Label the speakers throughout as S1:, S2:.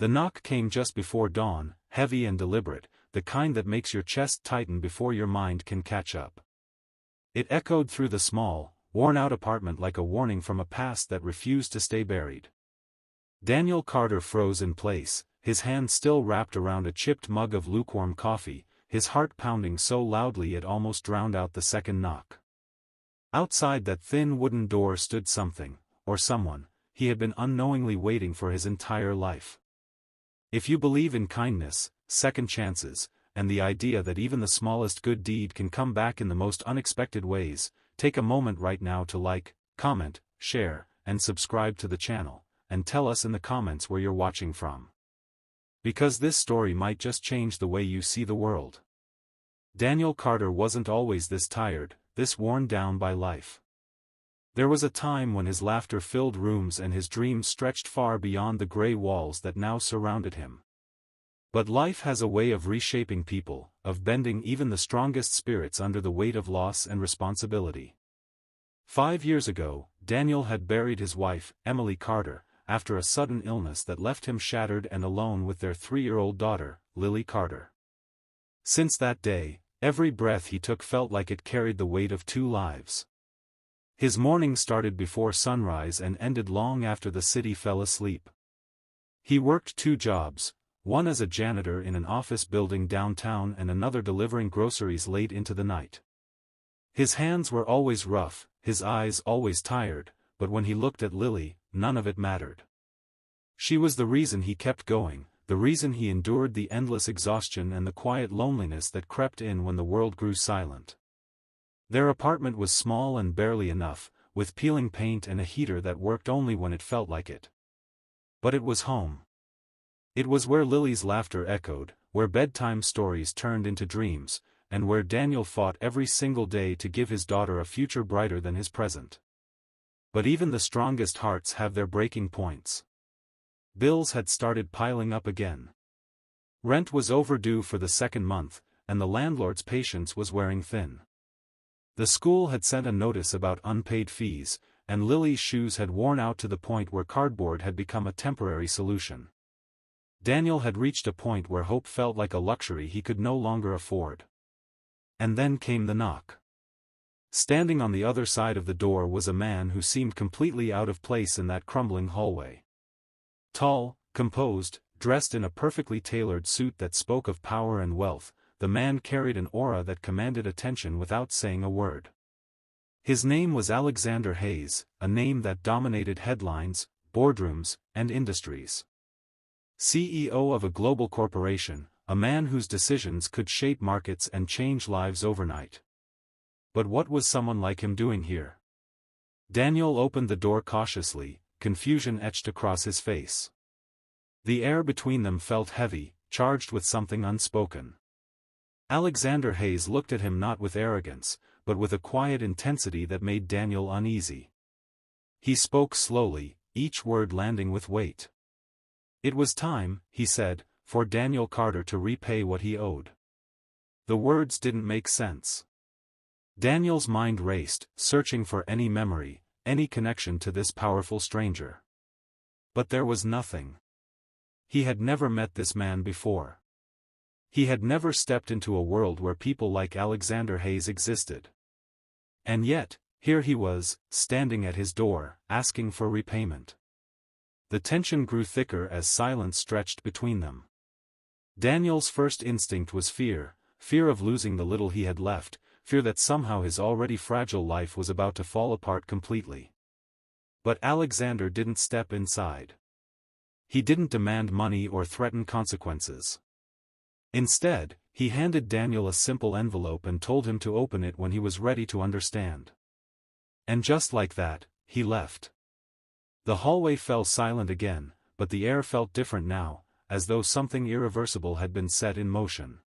S1: The knock came just before dawn, heavy and deliberate, the kind that makes your chest tighten before your mind can catch up. It echoed through the small, worn-out apartment like a warning from a past that refused to stay buried. Daniel Carter froze in place, his hand still wrapped around a chipped mug of lukewarm coffee, his heart pounding so loudly it almost drowned out the second knock. Outside that thin wooden door stood something, or someone, he had been unknowingly waiting for his entire life. If you believe in kindness, second chances, and the idea that even the smallest good deed can come back in the most unexpected ways, take a moment right now to like, comment, share, and subscribe to the channel, and tell us in the comments where you're watching from. Because this story might just change the way you see the world. Daniel Carter wasn't always this tired, this worn down by life. There was a time when his laughter filled rooms and his dreams stretched far beyond the gray walls that now surrounded him. But life has a way of reshaping people, of bending even the strongest spirits under the weight of loss and responsibility. 5 years ago, Daniel had buried his wife, Emily Carter, after a sudden illness that left him shattered and alone with their 3-year-old daughter, Lily Carter. Since that day, every breath he took felt like it carried the weight of 2 lives. His morning started before sunrise and ended long after the city fell asleep. He worked 2 jobs, one as a janitor in an office building downtown and another delivering groceries late into the night. His hands were always rough, his eyes always tired, but when he looked at Lily, none of it mattered. She was the reason he kept going, the reason he endured the endless exhaustion and the quiet loneliness that crept in when the world grew silent. Their apartment was small and barely enough, with peeling paint and a heater that worked only when it felt like it. But it was home. It was where Lily's laughter echoed, where bedtime stories turned into dreams, and where Daniel fought every single day to give his daughter a future brighter than his present. But even the strongest hearts have their breaking points. Bills had started piling up again. Rent was overdue for the 2nd month, and the landlord's patience was wearing thin. The school had sent a notice about unpaid fees, and Lily's shoes had worn out to the point where cardboard had become a temporary solution. Daniel had reached a point where hope felt like a luxury he could no longer afford. And then came the knock. Standing on the other side of the door was a man who seemed completely out of place in that crumbling hallway. Tall, composed, dressed in a perfectly tailored suit that spoke of power and wealth, the man carried an aura that commanded attention without saying a word. His name was Alexander Hayes, a name that dominated headlines, boardrooms, and industries. CEO of a global corporation, a man whose decisions could shape markets and change lives overnight. But what was someone like him doing here? Daniel opened the door cautiously, confusion etched across his face. The air between them felt heavy, charged with something unspoken. Alexander Hayes looked at him not with arrogance, but with a quiet intensity that made Daniel uneasy. He spoke slowly, each word landing with weight. It was time, he said, for Daniel Carter to repay what he owed. The words didn't make sense. Daniel's mind raced, searching for any memory, any connection to this powerful stranger. But there was nothing. He had never met this man before. He had never stepped into a world where people like Alexander Hayes existed. And yet, here he was, standing at his door, asking for repayment. The tension grew thicker as silence stretched between them. Daniel's first instinct was fear, fear of losing the little he had left, fear that somehow his already fragile life was about to fall apart completely. But Alexander didn't step inside. He didn't demand money or threaten consequences. Instead, he handed Daniel a simple envelope and told him to open it when he was ready to understand. And just like that, he left. The hallway fell silent again, but the air felt different now, as though something irreversible had been set in motion.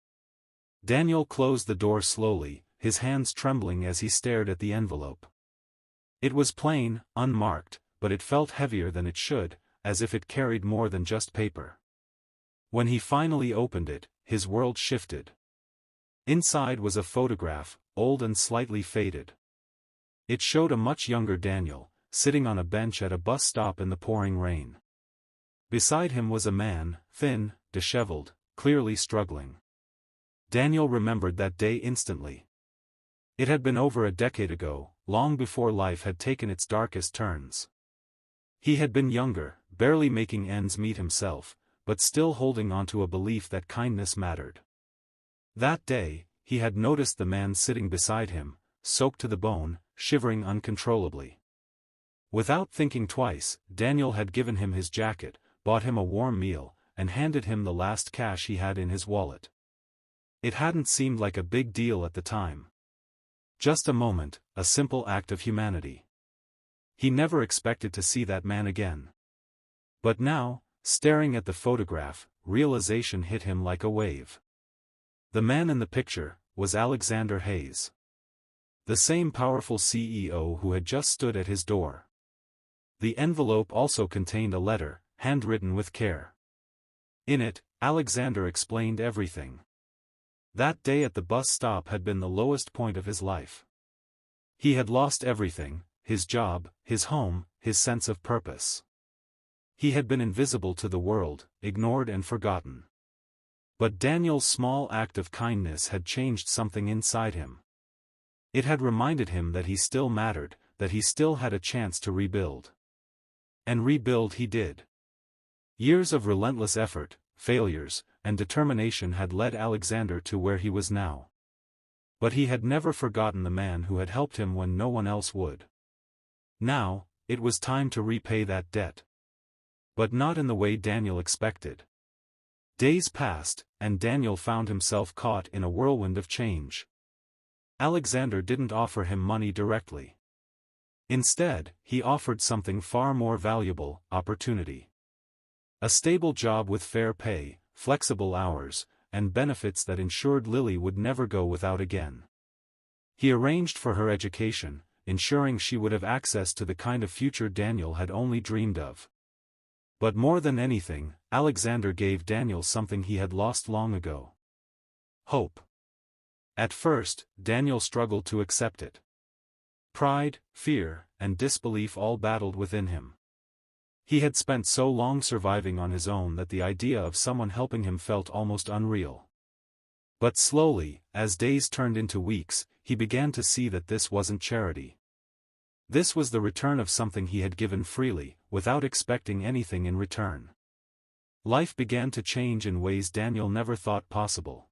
S1: Daniel closed the door slowly, his hands trembling as he stared at the envelope. It was plain, unmarked, but it felt heavier than it should, as if it carried more than just paper. When he finally opened it, his world shifted. Inside was a photograph, old and slightly faded. It showed a much younger Daniel, sitting on a bench at a bus stop in the pouring rain. Beside him was a man, thin, disheveled, clearly struggling. Daniel remembered that day instantly. It had been over a decade ago, long before life had taken its darkest turns. He had been younger, barely making ends meet himself, but still holding on to a belief that kindness mattered. That day, he had noticed the man sitting beside him, soaked to the bone, shivering uncontrollably. Without thinking twice, Daniel had given him his jacket, bought him a warm meal, and handed him the last cash he had in his wallet. It hadn't seemed like a big deal at the time. Just a moment, a simple act of humanity. He never expected to see that man again. But now, staring at the photograph, realization hit him like a wave. The man in the picture was Alexander Hayes. The same powerful CEO who had just stood at his door. The envelope also contained a letter, handwritten with care. In it, Alexander explained everything. That day at the bus stop had been the lowest point of his life. He had lost everything, his job, his home, his sense of purpose. He had been invisible to the world, ignored and forgotten. But Daniel's small act of kindness had changed something inside him. It had reminded him that he still mattered, that he still had a chance to rebuild. And rebuild he did. Years of relentless effort, failures, and determination had led Alexander to where he was now. But he had never forgotten the man who had helped him when no one else would. Now, it was time to repay that debt. But not in the way Daniel expected. Days passed, and Daniel found himself caught in a whirlwind of change. Alexander didn't offer him money directly. Instead, he offered something far more valuable: opportunity. A stable job with fair pay, flexible hours, and benefits that ensured Lily would never go without again. He arranged for her education, ensuring she would have access to the kind of future Daniel had only dreamed of. But more than anything, Alexander gave Daniel something he had lost long ago: hope. At first, Daniel struggled to accept it. Pride, fear, and disbelief all battled within him. He had spent so long surviving on his own that the idea of someone helping him felt almost unreal. But slowly, as days turned into weeks, he began to see that this wasn't charity. This was the return of something he had given freely, without expecting anything in return. Life began to change in ways Daniel never thought possible.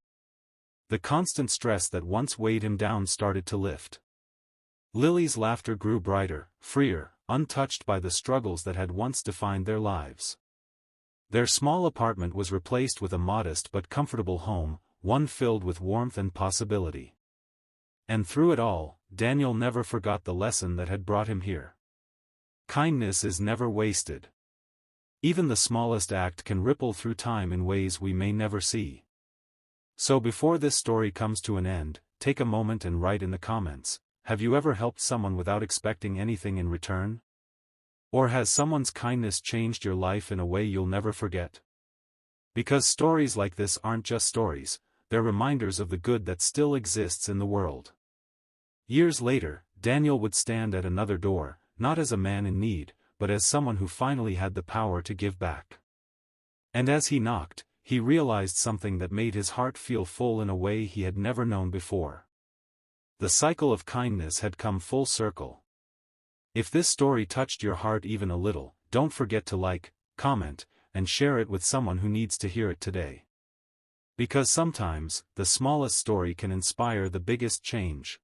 S1: The constant stress that once weighed him down started to lift. Lily's laughter grew brighter, freer, untouched by the struggles that had once defined their lives. Their small apartment was replaced with a modest but comfortable home, one filled with warmth and possibility. And through it all, Daniel never forgot the lesson that had brought him here. Kindness is never wasted. Even the smallest act can ripple through time in ways we may never see. So before this story comes to an end, take a moment and write in the comments: have you ever helped someone without expecting anything in return? Or has someone's kindness changed your life in a way you'll never forget? Because stories like this aren't just stories, they're reminders of the good that still exists in the world. Years later, Daniel would stand at another door, not as a man in need, but as someone who finally had the power to give back. And as he knocked, he realized something that made his heart feel full in a way he had never known before. The cycle of kindness had come full circle. If this story touched your heart even a little, don't forget to like, comment, and share it with someone who needs to hear it today. Because sometimes, the smallest story can inspire the biggest change.